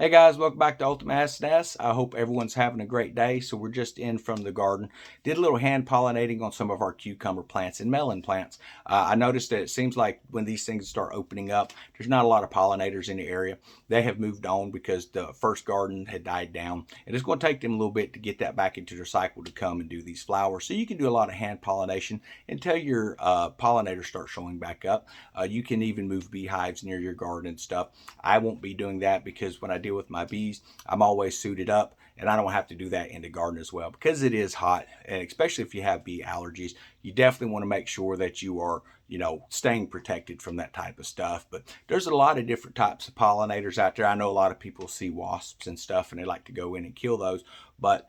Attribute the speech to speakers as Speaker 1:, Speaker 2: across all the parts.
Speaker 1: Hey guys, welcome back to Ultimate SNS. I hope everyone's having a great day. So we're just in from the garden. Did a little hand pollinating on some of our cucumber plants and melon plants. I noticed that it seems like when these things start opening up, there's not a lot of pollinators in the area. They have moved on because the first garden had died down. And it's going to take them a little bit to get that back into their cycle to come and do these flowers. So you can do a lot of hand pollination until your pollinators start showing back up. You can even move beehives near your garden and stuff. I won't be doing that because when I deal with my bees, I'm always suited up and I don't have to do that in the garden as well because it is hot. And especially if you have bee allergies, you definitely want to make sure that you are, staying protected from that type of stuff. But there's a lot of different types of pollinators out there. I know a lot of people see wasps and stuff and they like to go in and kill those. But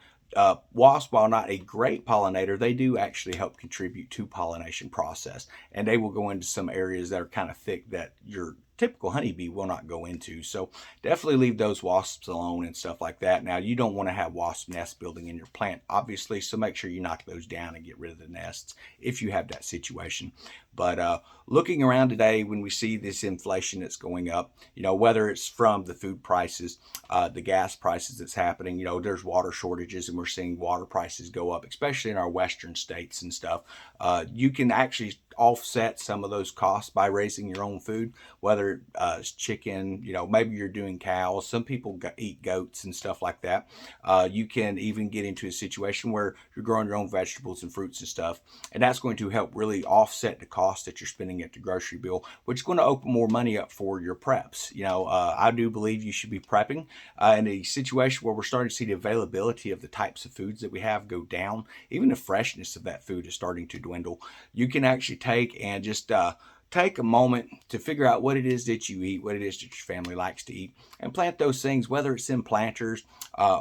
Speaker 1: wasps, while not a great pollinator, they do actually help contribute to pollination process. And they will go into some areas that are kind of thick that your typical honeybee will not go into. So definitely leave those wasps alone and stuff like that. Now, you don't want to have wasp nests building in your plant, obviously, so make sure you knock those down and get rid of the nests if you have that situation. But looking around today, when we see this inflation that's going up, whether it's from the food prices, the gas prices that's happening, there's water shortages and we're seeing water prices go up, especially in our western states and stuff. You can actually offset some of those costs by raising your own food, whether it's chicken, maybe you're doing cows. Some people eat goats and stuff like that. You can even get into a situation where you're growing your own vegetables and fruits and stuff, and that's going to help really offset the cost that you're spending at the grocery bill, which is going to open more money up for your preps. I do believe you should be prepping in a situation where we're starting to see the availability of the types of foods that we have go down. Even the freshness of that food is starting to dwindle. You can actually take and just take a moment to figure out what it is that you eat, what it is that your family likes to eat, and plant those things, whether it's in planters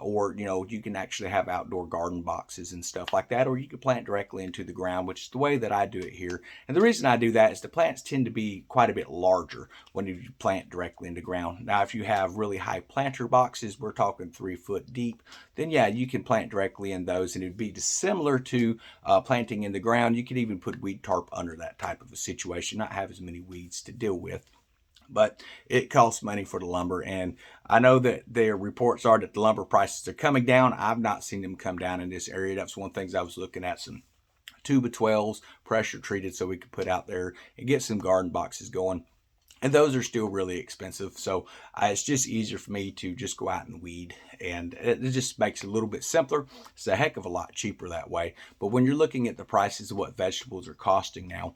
Speaker 1: or, you can actually have outdoor garden boxes and stuff like that, or you can plant directly into the ground, which is the way that I do it here. And the reason I do that is the plants tend to be quite a bit larger when you plant directly into the ground. Now, if you have really high planter boxes, we're talking 3 foot deep, then yeah, you can plant directly in those and it'd be similar to planting in the ground. You could even put weed tarp under that type of a situation, not have as many weeds to deal with. But it costs money for the lumber, and I know that their reports are that the lumber prices are coming down. I've not seen them come down in this area. That's one of the things I was looking at, some 2x12s pressure treated so we could put out there and get some garden boxes going. And those are still really expensive. So it's just easier for me to just go out and weed. And it just makes it a little bit simpler. It's a heck of a lot cheaper that way. But when you're looking at the prices of what vegetables are costing now,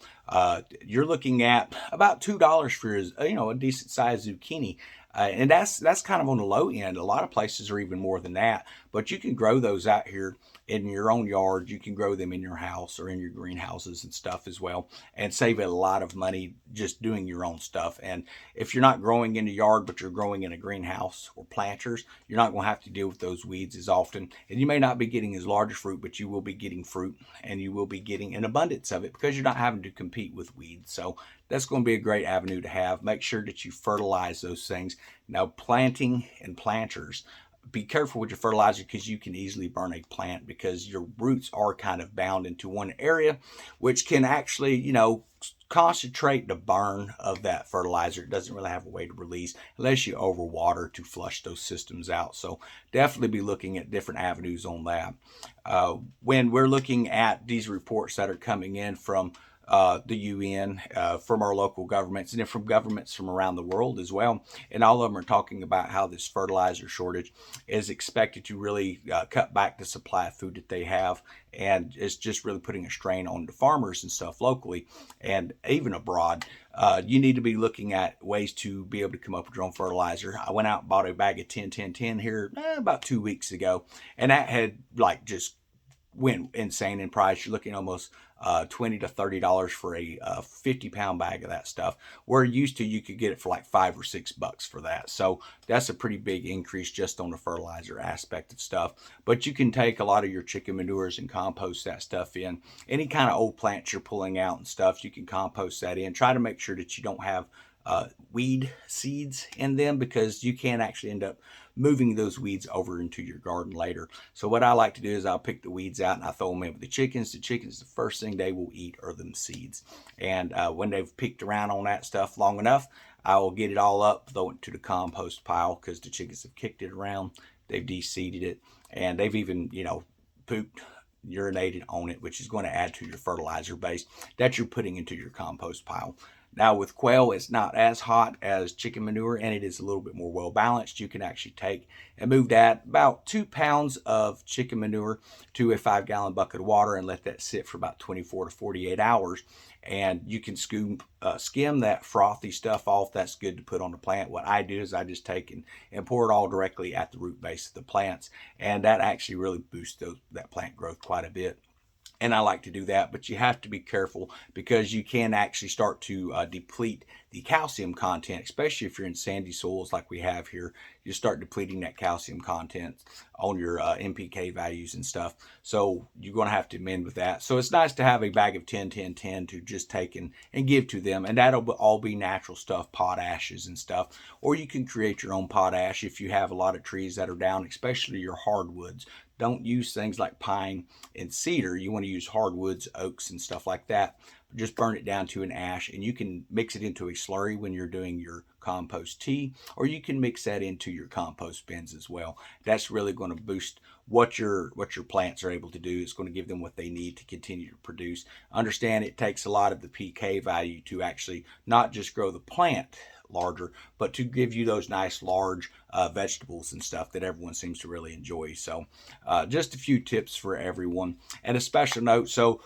Speaker 1: you're looking at about $2 for a decent sized zucchini. And that's kind of on the low end. A lot of places are even more than that. But you can grow those out here in your own yard. You can grow them in your house or in your greenhouses and stuff as well, and save a lot of money just doing your own stuff. And if you're not growing in the yard, but you're growing in a greenhouse or planters, you're not going to have to deal with those weeds as often. And you may not be getting as large fruit, but you will be getting fruit and you will be getting an abundance of it because you're not having to compete with weeds. So that's going to be a great avenue to have. Make sure that you fertilize those things. Now, planting and planters, be careful with your fertilizer because you can easily burn a plant because your roots are kind of bound into one area, which can actually, concentrate the burn of that fertilizer. It doesn't really have a way to release unless you overwater to flush those systems out. So definitely be looking at different avenues on that. When we're looking at these reports that are coming in from the UN, from our local governments, and then from governments from around the world as well. And all of them are talking about how this fertilizer shortage is expected to really cut back the supply of food that they have. And it's just really putting a strain on the farmers and stuff locally and even abroad. You need to be looking at ways to be able to come up with your own fertilizer. I went out and bought a bag of 10-10-10 here about 2 weeks ago, and that had just went insane in price. You're looking almost $20 to $30 for a 50-pound bag of that stuff. Where used to you could get it for like $5 or $6 for that. So that's a pretty big increase just on the fertilizer aspect of stuff. But you can take a lot of your chicken manures and compost that stuff in. Any kind of old plants you're pulling out and stuff, you can compost that in. Try to make sure that you don't have weed seeds in them because you can actually end up moving those weeds over into your garden later. So what I like to do is I'll pick the weeds out and I throw them in with the chickens. The chickens, the first thing they will eat are them seeds. And when they've picked around on that stuff long enough, I will get it all up, throw it to the compost pile because the chickens have kicked it around. They've de-seeded it, and they've even, pooped, urinated on it, which is going to add to your fertilizer base that you're putting into your compost pile. Now with quail, it's not as hot as chicken manure, and it is a little bit more well balanced. You can actually take and move that about 2 pounds of chicken manure to a 5-gallon bucket of water and let that sit for about 24 to 48 hours. And you can skim that frothy stuff off. That's good to put on the plant. What I do is I just take and pour it all directly at the root base of the plants, and that actually really boosts that plant growth quite a bit. And I like to do that, but you have to be careful because you can actually start to deplete the calcium content, especially if you're in sandy soils like we have here. You start depleting that calcium content on your NPK values and stuff. So you're going to have to amend with that. So it's nice to have a bag of 10, 10, 10 to just take and give to them. And that'll all be natural stuff, potashes and stuff. Or you can create your own potash if you have a lot of trees that are down, especially your hardwoods. Don't use things like pine and cedar. You want to use hardwoods, oaks, and stuff like that. Just burn it down to an ash, and you can mix it into a slurry when you're doing your compost tea, or you can mix that into your compost bins as well. That's really going to boost what your plants are able to do. It's going to give them what they need to continue to produce. Understand it takes a lot of the PK value to actually not just grow the plant larger, but to give you those nice large vegetables and stuff that everyone seems to really enjoy. So just a few tips for everyone. And a special note, so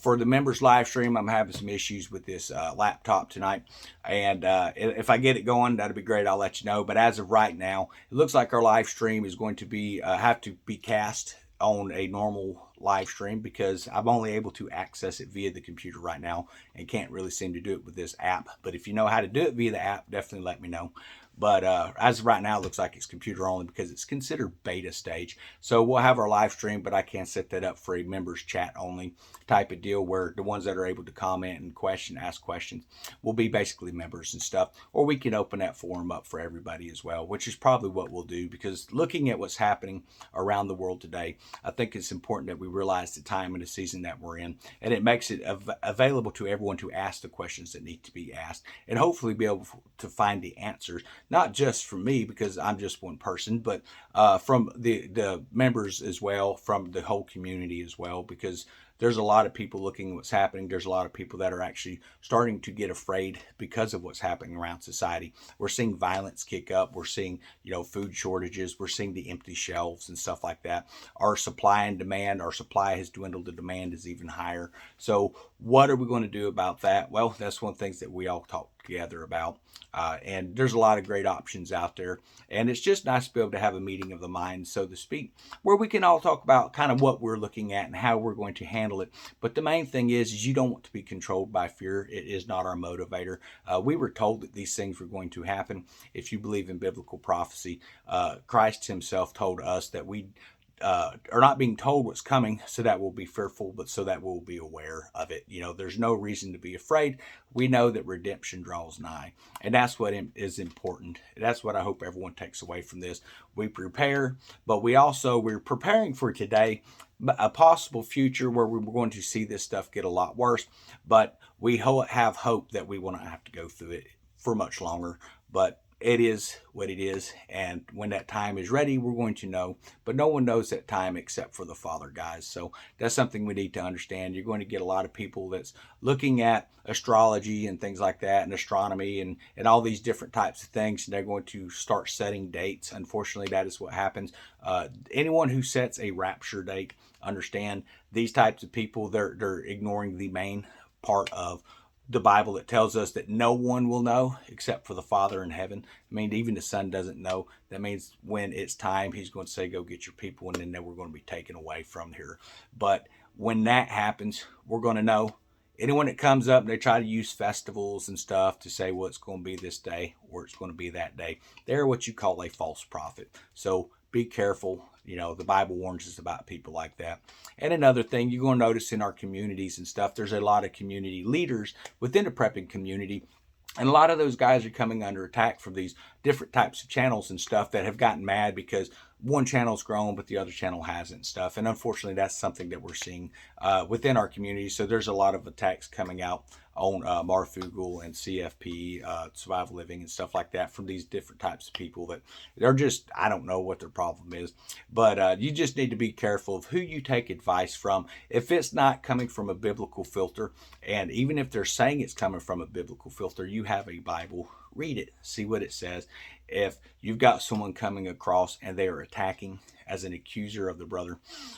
Speaker 1: for the members live stream, I'm having some issues with this laptop tonight, and if I get it going, that'd be great. I'll let you know. But as of right now, it looks like our live stream is going to be have to be cast on a normal live stream because I'm only able to access it via the computer right now and can't really seem to do it with this app. But if you know how to do it via the app, definitely let me know. But as of right now, it looks like it's computer only because it's considered beta stage. So we'll have our live stream, but I can't set that up for a members chat only type of deal where the ones that are able to comment and ask questions will be basically members and stuff. Or we can open that forum up for everybody as well, which is probably what we'll do, because looking at what's happening around the world today, I think it's important that we realize the time and the season that we're in, and it makes it available to everyone to ask the questions that need to be asked and hopefully be able to find the answers, not just from me because I'm just one person, but from the members as well, from the whole community as well, because there's a lot of people looking at what's happening. There's a lot of people that are actually starting to get afraid because of what's happening around society. We're seeing violence kick up. We're seeing, food shortages. We're seeing the empty shelves and stuff like that. Our supply and demand, our supply has dwindled. The demand is even higher. So what are we going to do about that? Well, that's one of the things that we all talk together about. And there's a lot of great options out there. And it's just nice to be able to have a meeting of the minds, so to speak, where we can all talk about kind of what we're looking at and how we're going to handle it. But the main thing is you don't want to be controlled by fear. It is not our motivator. We were told that these things were going to happen. If you believe in biblical prophecy, Christ himself told us that we are not being told what's coming so that we'll be fearful, but so that we'll be aware of it. There's no reason to be afraid. We know that redemption draws nigh, and that's what is important. That's what I hope everyone takes away from this. We prepare, but we're preparing for today, a possible future where we're going to see this stuff get a lot worse, but we have hope that we will not have to go through it for much longer. But it is what it is, and when that time is ready, we're going to know. But no one knows that time except for the Father, guys. So that's something we need to understand. You're going to get a lot of people that's looking at astrology and things like that, and astronomy and all these different types of things, and they're going to start setting dates. Unfortunately, that is what happens. Anyone who sets a rapture date, understand these types of people, they're ignoring the main part of the Bible that tells us that no one will know except for the Father in heaven. I mean, even the Son doesn't know. That means when it's time, he's going to say, go get your people, and then we're going to be taken away from here. But when that happens, we're going to know. Anyone that comes up and they try to use festivals and stuff to say, well, it's going to be this day or it's going to be that day, they're what you call a false prophet. So be careful. The Bible warns us about people like that. And another thing you're going to notice in our communities and stuff, there's a lot of community leaders within the prepping community. And a lot of those guys are coming under attack from these different types of channels and stuff that have gotten mad because one channel's grown, but the other channel hasn't and stuff. And unfortunately, that's something that we're seeing within our community. So there's a lot of attacks coming out on Marfoogle and CFP, Survival Living and stuff like that from these different types of people that they're just, I don't know what their problem is. But you just need to be careful of who you take advice from. If it's not coming from a biblical filter, and even if they're saying it's coming from a biblical filter, you have a Bible, read it, see what it says. If you've got someone coming across and they are attacking as an accuser of the brother,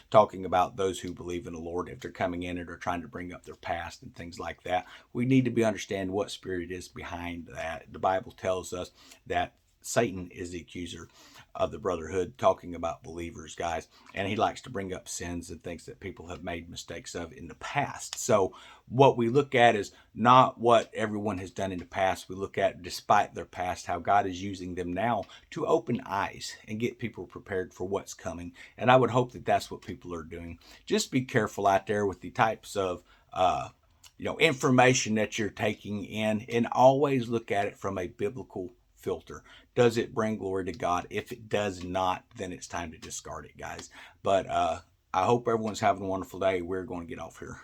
Speaker 1: talking about those who believe in the Lord, if they're coming in and are trying to bring up their past and things like that, we need to understand what spirit is behind that. The Bible tells us that Satan is the accuser of the brotherhood, talking about believers, guys, and he likes to bring up sins and things that people have made mistakes of in the past. So what we look at is not what everyone has done in the past. We look at, despite their past, how God is using them now to open eyes and get people prepared for what's coming. And I would hope that that's what people are doing. Just be careful out there with the types of information that you're taking in, and always look at it from a biblical filter. Does it bring glory to God? If it does not, then it's time to discard it, guys. But I hope everyone's having a wonderful day. We're going to get off here.